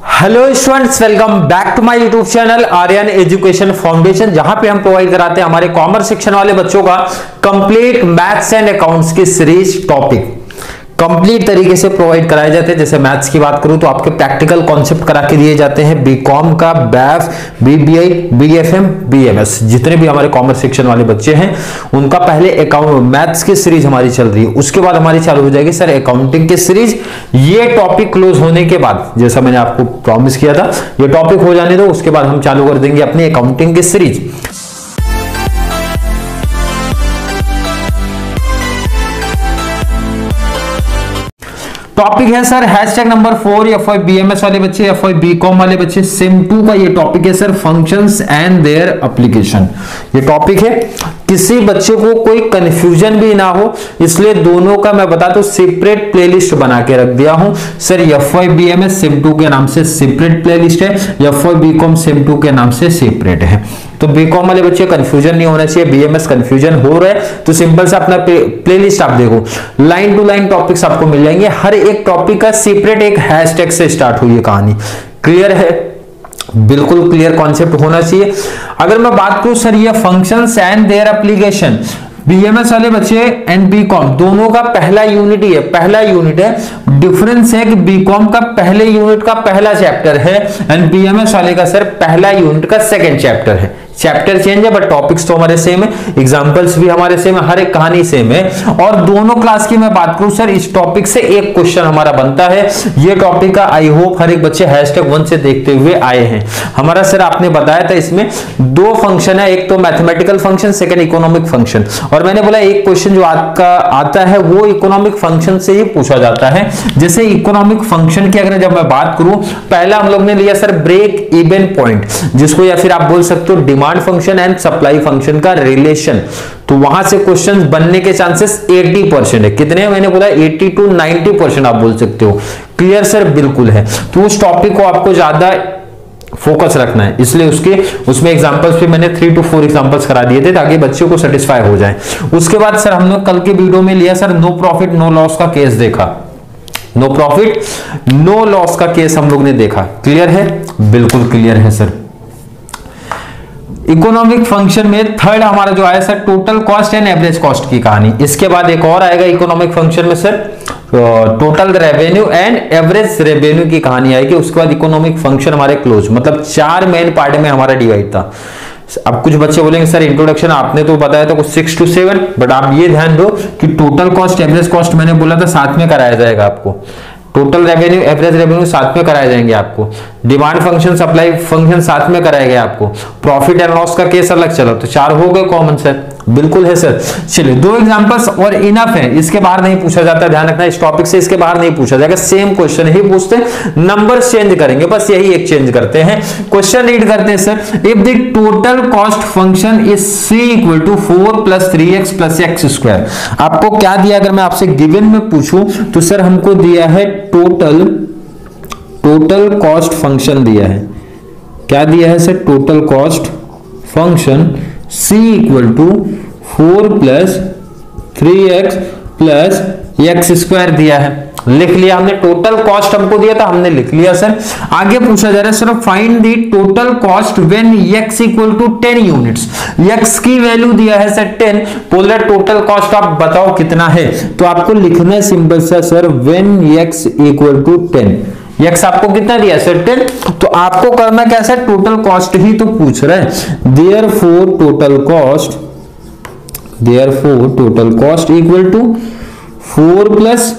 Hello students, welcome back to my YouTube channel Aryan Education Foundation, जहां पे हम provide कराते हैं हमारे कॉमर्स सेक्शन वाले बच्चों का कंप्लीट मैथ्स एंड अकाउंट्स की सीरीज टॉपिक कंप्लीट तरीके से प्रोवाइड कराए जाते हैं। जैसे मैथ्स की बात करूं तो आपके प्रैक्टिकल कॉन्सेप्ट करा के दिए जाते हैं बीकॉम का, बैफ, बीबीआई, बीएफएम, बीएमएस, जितने भी हमारे कॉमर्स सेक्शन वाले बच्चे हैं उनका पहले अकाउंट मैथ्स की सीरीज हमारी चल रही है। उसके बाद हमारी चालू हो जाएगी सर अकाउंटिंग की सीरीज। ये टॉपिक क्लोज होने के बाद, जैसा मैंने आपको प्रॉमिस किया था, ये टॉपिक हो जाने दो, उसके बाद हम चालू कर देंगे अपनी अकाउंटिंग की सीरीज। टॉपिक है sir hashtag number 4 FY BMS वाले बच्चे, एफवाई बीकॉम वाले बच्चे, सिम 2 का ये टॉपिक है sir functions and their application. ये टॉपिक है, किसी बच्चे को कोई कंफ्यूजन भी ना हो इसलिए दोनों का मैं बता दूं सेपरेट प्लेलिस्ट बना के रख दिया हूं सर। एफवाई बीएमएस सिम 2 के नाम से सेपरेट प्लेलिस्ट है, एफवाई बीकॉम सिम 2 के नाम से सेपरेट है। तो बीकॉम वाले बच्चे कंफ्यूजन नहीं होना चाहिए, बीएमएस कंफ्यूजन हो रहा है तो सिंपल से अपना प्लेलिस्ट आप देखो, लाइन टू लाइन टॉपिक्स आपको मिल जाएंगे। हर एक टॉपिक का सेपरेट एक हैशटैग से स्टार्ट हुई है कहानी। क्लियर है? बिल्कुल क्लियर कॉन्सेप्ट होना चाहिए। अगर मैं बात करूं सर ये functions and their application, BMS वाले बच्चे एंड बीकॉम दोनों का पहला यूनिट ही है, पहला यूनिट है। डिफरेंस है कि बीकॉम का पहले यूनिट का पहला चैप्टर है एंड बीएमएस वाले का सर पहला यूनिट का सेकंड चैप्टर है। चैप्टर चेंज है बट टॉपिक्स तो हमारे सेम है, एग्जांपल्स भी हमारे सेम है, हर एक कहानी सेम है। और दोनों क्लास की मैं बात करूं सर इस टॉपिक से एक क्वेश्चन हमारा बनता है। ये टॉपिक का आई होप हर एक बच्चे #1 से देखते हुए आए हैं। हमारा सर आपने बताया था इसमें दो फंक्शन है, एक तो mathematical function, second economic function. और मैंने बोला एक क्वेश्चन जो आपका आता है वो इकोनॉमिक फंक्शन से ही पूछा जाता है। जैसे इकोनॉमिक फंक्शन की अगर जब मैं बात करूं, पहला हम लोग ने लिया सर ब्रेक इवन पॉइंट, जिसको या फिर आप बोल सकते हो demand function and supply function का रिलेशन। तो वहां से क्वेश्चंस बनने के चांसेस 80% है। कितने? मैंने बोला 80 to 90% आप बोल सकते हो। Clear sir? बिल्कुल है। तो उस टॉपिक को आपको ज्यादा फोकस रखना है, इसलिए उसमें एग्जांपल्स भी मैंने 3 to 4 एग्जांपल्स करा दिए थे ताकि बच्चों को सेटिस्फाई हो जाए। उसके बाद सर हमने कल के वीडियो में लिया sir no profit no loss का केस देखा, नो प्रॉफिट नो लॉस का केस हम लोग ने देखा। क्लियर है? बिल्कुल क्लियर है सर। इकोनॉमिक फंक्शन में थर्ड हमारा जो आया sir total cost and average cost की कहानी। इसके बाद एक और आएगा इकोनॉमिक फंक्शन में sir total revenue and average revenue की कहानी आएगी। उसके बाद इकोनॉमिक फंक्शन हमारे क्लोज, मतलब 4 मेन पार्ट में हमारा डिवाइड था। अब कुछ बच्चे बोलेंगे सर इंट्रोडक्शन आपने तो बताया था कुछ 6 to 7, बट आप ये ध्यान दो कि टोटल कॉस्ट एवरेज कॉस्ट मैंने बोला था साथ में कराया जाएगा आपको। टोटल रेवेन्यू एवरेज रेवेन्यू साथ में कराए जाएंगे आपको, डिमांड फंक्शन सप्लाई फंक्शन साथ में कराए गए आपको, प्रॉफिट एंड लॉस का केस अलग। चलो तो 4 हो गए कॉमन सर। बिल्कुल है सर। चलिए 2 एग्जांपल्स और इनफ है, इसके बाहर नहीं पूछा जाता, ध्यान रखना इस टॉपिक से इसके बाहर नहीं पूछा जाएगा। सेम क्वेश्चन ही पूछते हैं, नंबर चेंज करेंगे, बस यही एक चेंज करते हैं। क्वेश्चन रीड करते हैं sir. If the total cost function is c = 4 + 3x + x²। आपको क्या दिया? अगर मैं आपसे गिवन में पूछूं तो सर हमको दिया है टोटल कॉस्ट फंक्शन दिया है। क्या दिया है sir? Total cost function c = 4 + 3x + x² दिया है। लिख लिया हमने, टोटल कॉस्ट हमको दिया था, हमने लिख लिया सर। आगे पूछा जा रहा है sir find the total cost when x = 10 units. x की वैल्यू दिया है सर 10, बोल रहा है टोटल कॉस्ट आप बताओ कितना है। तो आपको लिखना है सिंपल सा सर व्हेन x = 10। x आपको कितना दिया सर 10, तो आपको करना क्या है? टोटल कॉस्ट ही तो पूछ रहा है। Therefore total cost equal to 4 +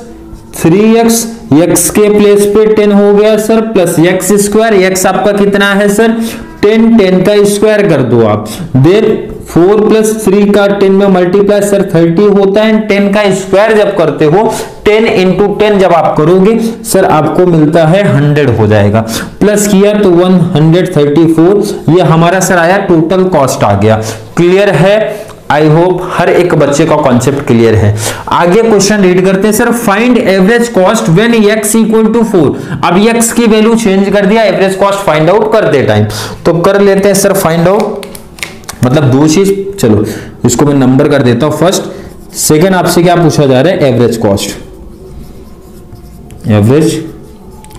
3x, x के प्लेस पे 10 हो गया सर, प्लस x²। x आपका कितना है सर 10 का स्क्वायर कर दो आप। देन 4 + 3 का 10 में मल्टीप्लाई सर 30 होता है। 10 का स्क्वायर जब करते हो 10 × 10 जब आप करोगे सर आपको मिलता है 100 हो जाएगा। प्लस किया तो 134, ये हमारा सर आया टोटल कॉस्ट आ गया। क्लियर है? आई होप हर एक बच्चे का कॉन्सेप्ट क्लियर है। आगे क्वेश्चन रीड करते हैं sir find average cost when x = 4। अब x की वैल्यू चेंज कर दिया, एवरेज कॉस्ट फाइंड आउट कर दे टाइम, तो कर लेते हैं सर फाइंड आउट। मतलब 2 चीज, चलो इसको मैं नंबर कर देता हूं फर्स्ट। सेकंड आपसे क्या पूछा जा रहा है? Average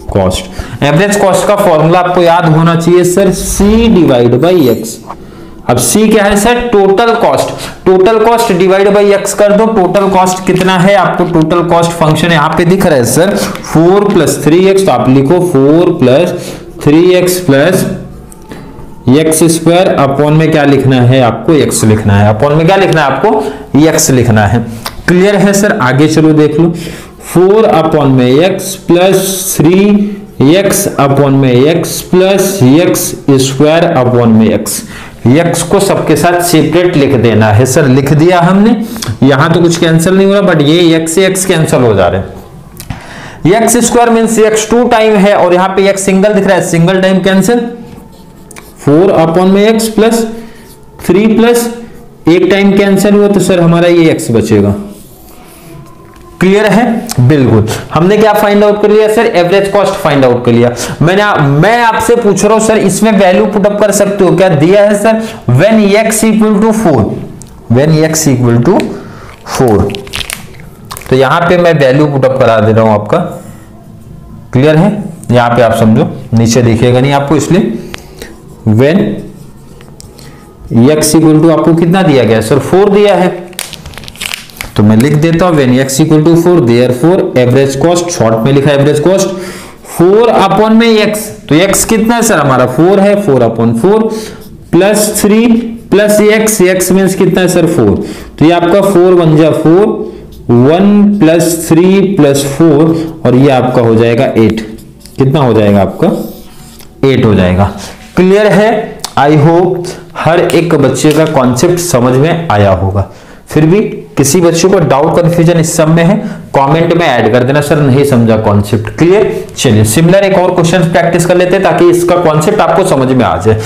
cost. एवरेज कॉस्ट का फॉर्मूला आपको याद होना चाहिए sir, C divide by x. अब सी क्या है sir, total cost. Total cost divide by x कर दो, टोटल कॉस्ट कितना है आपको, टोटल कॉस्ट फंक्शन यहां पे दिख रहा है सर 4 + 3x, तो आप लिखो 4 + 3x plus x square upon में क्या लिखना है आपको, एक्स लिखना है। अपॉन में क्या लिखना है आपको, एक्स लिखना है। क्लियर है सर, आगे चलो देख लो। 4 अपॉन में एक्स प्लस 3x अपॉन में x plus x square upon में एक्स। एक्स को सबके साथ सेपरेट लिख देना है सर, लिख दिया हमने। यहां तो कुछ कैंसिल नहीं हो रहा, बट ये एक्स से एक्स कैंसिल हो जा रहे हैं। X square means x 2 time है और यहाँ पे एक्स सिंगल दिख रहा है, सिंगल टाइम कैंसिल। 4 अपॉन में एक्स प्लस 3 प्लस एक टाइम कैंसिल हुआ तो सर हमारा ये एक्स बचेगा। क्लियर है, बिल्कुल। हमने क्या फाइंड आउट कर लिया sir, average cost find out कर लिया। मैं आपसे पूछ रहा हूं सर, इसमें वैल्यू पुट अप कर सकते हो क्या, दिया है sir when x = 4, when x = 4, तो यहां पे मैं वैल्यू पुट अप करा दे रहा हूं आपका। क्लियर है, यहां पे आप समझो, नीचे दिखेगा नहीं आपको, इसलिए व्हेन x = आपको कितना दिया गया सर, 4 दिया है, तो मैं लिख देता हूं when x = 4, therefore average cost, short में लिखा एवरेज कॉस्ट 4 अपॉन में x, तो x कितना है सर हमारा 4 है, 4 upon 4 plus 3 plus x means कितना है सर 4, तो ये आपका 4 बन जा 4, 1 प्लस 3 प्लस 4 और ये आपका हो जाएगा 8। कितना हो जाएगा आपका, 8 हो जाएगा। क्लियर है, आई होप हर एक बच्चे का कॉन्सेप्ट समझ में आया होगा। फिर भी किसी बच्चे को डाउट कंफ्यूजन इस सब में है, कमेंट में ऐड कर देना सर नहीं समझा कॉन्सेप्ट। क्लियर, चलिए सिमिलर एक और क्वेश्चन प्रैक्टिस कर लेते हैं ताकि इसका कॉन्सेप्ट आपको समझ में आ जाए।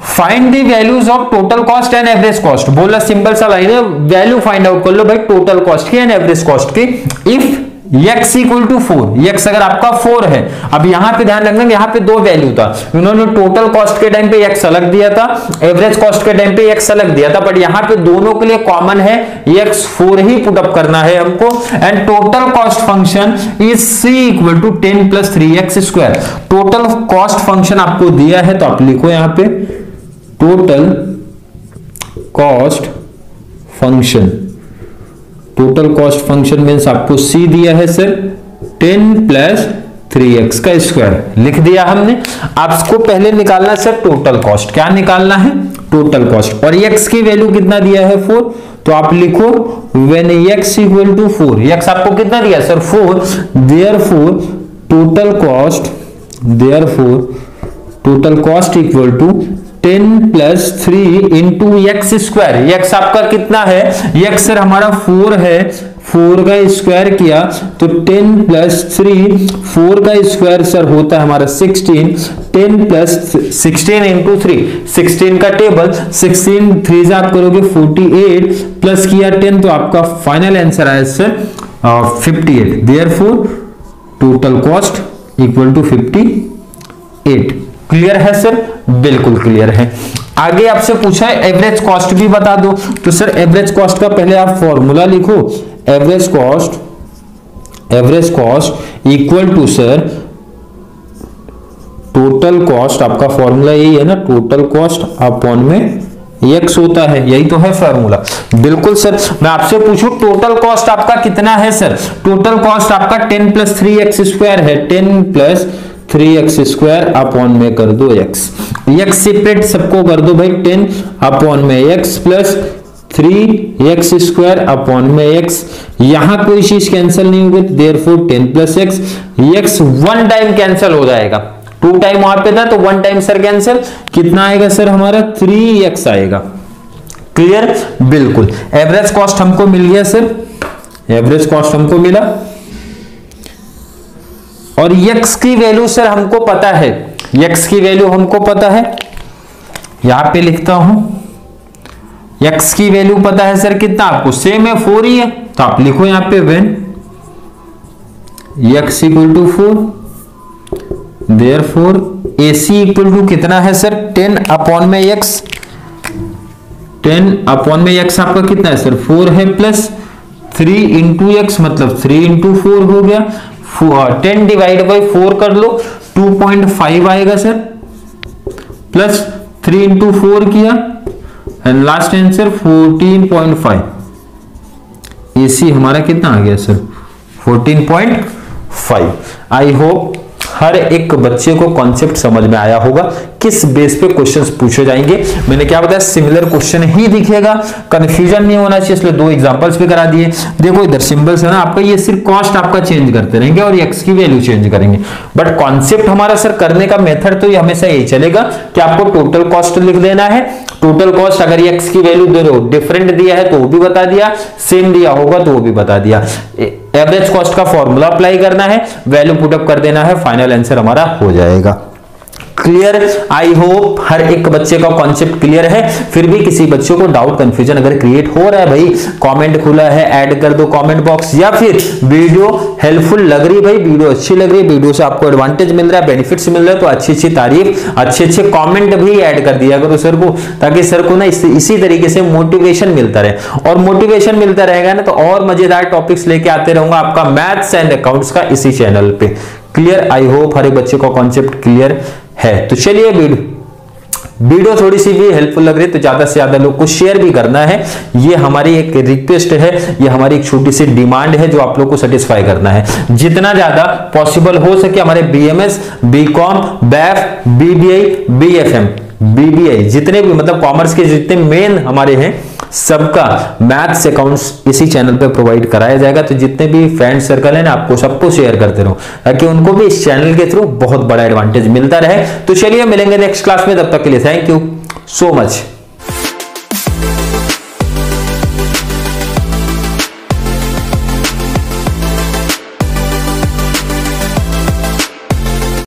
Find the values of total cost and average cost. बोला सिंपल सा लाइन है, वैल्यू फाइंड आउट कर लो भाई टोटल कॉस्ट की एंड एवरेज कॉस्ट की। इफ x = 4, x अगर आपका 4 है, अब यहां पे ध्यान रखना यहां पे दो वैल्यू था, उन्होंने टोटल कॉस्ट के टाइम पे x अलग दिया था, एवरेज कॉस्ट के टाइम पे x अलग दिया था, बट यहां पे दोनों के लिए कॉमन है x 4 ही पुट अप करना है हमको। And total cost function is c = 10 + 3x²। Total cost function आपको दिया है, तो आप लिखो यहां पे total cost function. Total cost function means आपको c दिया है सर 10 + 3x² लिख दिया हमने। आपको पहले निकालना सर टोटल कॉस्ट, क्या निकालना है टोटल कॉस्ट, और x की वैल्यू कितना दिया है 4, तो आप लिखो व्हेन x = 4, x आपको कितना दिया sir 4, therefore total cost = 10 + 3 × x²। x आपका कितना है, x सर हमारा 4 है, 4 का स्क्वायर किया तो 10 + 3, 4 का स्क्वायर सर होता है हमारा 16, 10 + 16 × 3, 16 का टेबल, 16 3 आप करोगे 48 प्लस किया 10, तो आपका फाइनल आंसर आया sir 58। Therefore total cost = 58। Clear है सर, बिल्कुल क्लियर है। आगे आपसे पूछा है एवरेज कॉस्ट भी बता दो, तो सर एवरेज कॉस्ट का पहले आप फॉर्मूला लिखो, average cost equal to sir total cost, आपका फॉर्मूला यही है ना, टोटल कॉस्ट अपॉन में x होता है, यही तो है फॉर्मूला। बिल्कुल सर, मैं आपसे पूछूं टोटल कॉस्ट आपका कितना है सर, टोटल कॉस्ट आपका 10 + 3x² है, 10 + 3x² अपॉन में कर दो x सेपरेट सबको कर दो भाई, 10 अपॉन में x प्लस 3x² अपॉन में x, यहां कोई चीज कैंसिल नहीं होगी, therefore 10 + x, x 1 time cancel हो जाएगा, 2 टाइम वहां पे था तो 1 टाइम सर कैंसिल, कितना आएगा सर हमारा 3x आएगा। क्लियर, बिल्कुल। एवरेज कॉस्ट हमको मिल गया सर, एवरेज कॉस्ट हमको मिला, और x की वैल्यू सर हमको पता है, x की वैल्यू हमको पता है, यहां पे लिखता हूं x की वैल्यू पता है सर कितना आपको, सेम है 4 ही है, तो आप लिखो यहां पे व्हेन x = 4, देयरफॉर AC = कितना है सर 10 अपॉन में x, 10 अपॉन में x आपका कितना है सर 4 है, प्लस 3 × x मतलब 3 × 4 हो गया, 10 डिवाइड बाई 4 कर लो, 2.5 आएगा सर, प्लस 3 इंटू 4 किया एंड लास्ट आंसर 14.5। एसी हमारा कितना आ गया सर, 14.5। आई होप हर एक बच्चे को कॉन्सेप्ट समझ में आया होगा, किस बेस पे क्वेश्चंस पूछे जाएंगे। मैंने क्या बताया, सिमिलर क्वेश्चन ही दिखेगा, कंफ्यूजन नहीं होना चाहिए, इसलिए 2 एग्जांपल्स भी करा दिए। देखो इधर सिंबल्स है ना आपका, ये सिर्फ कॉस्ट आपका चेंज करते रहेंगे और एक्स की वैल्यू चेंज करेंगे, बट कॉन्सेप्ट हमारा सर करने का मेथड तो ये हमेशा यही चलेगा कि आपको टोटल कॉस्ट लिख देना है। टोटल कॉस्ट अगर एक्स की वैल्यू दे रहे हो, डिफरेंट दिया है तो वो भी बता दिया, सेम दिया होगा तो वो भी बता दिया। एवरेज कॉस्ट का फॉर्मूला अप्लाई करना है, वैल्यू पुटअप कर देना है, फाइनल आंसर हमारा हो जाएगा। क्लियर? आई होप हर एक बच्चे का कॉन्सेप्ट क्लियर है। फिर भी किसी बच्चों को डाउट कंफ्यूजन अगर क्रिएट हो रहा है, भाई कमेंट खुला है, ऐड कर दो कमेंट बॉक्स, या फिर वीडियो हेल्पफुल लग रही, भाई वीडियो अच्छी लग रही, वीडियो से आपको एडवांटेज मिल रहा है, बेनिफिट्स मिल रहा है, तो अच्छी अच्छी तारीफ, अच्छे अच्छे कमेंट भी ऐड कर दिया करो सर को, ताकि सर को ना इसी तरीके से मोटिवेशन मिलता रहे। और मोटिवेशन मिलता रहेगा ना तो और मजेदार टॉपिक्स लेके आते रहूंगा आपका मैथ्स एंड अकाउंट्स का इसी चैनल पे। क्लियर? आई होप हर एक बच्चे को कॉन्सेप्ट क्लियर है। तो चलिए वीडियो थोड़ी सी भी हेल्पफुल लग रही है तो ज्यादा से ज्यादा लोग को शेयर भी करना है, ये हमारी एक रिक्वेस्ट है, ये हमारी एक छोटी सी डिमांड है जो आप लोग को सेटिस्फाई करना है। जितना ज्यादा पॉसिबल हो सके हमारे BMS, BCom, BAF, BBI, BFM, BBI जितने भी मतलब कॉमर्स के जितने मेन हमारे हैं सबका मैथ्स अकाउंट्स इसी चैनल पे प्रोवाइड कराया जाएगा। तो जितने भी फ्रेंड सर्कल है ना आपको सबको शेयर करते रहो ताकि उनको भी इस चैनल के थ्रू बहुत बड़ा एडवांटेज मिलता रहे। तो चलिए मिलेंगे नेक्स्ट क्लास में, तब तक के लिए थैंक यू सो मच।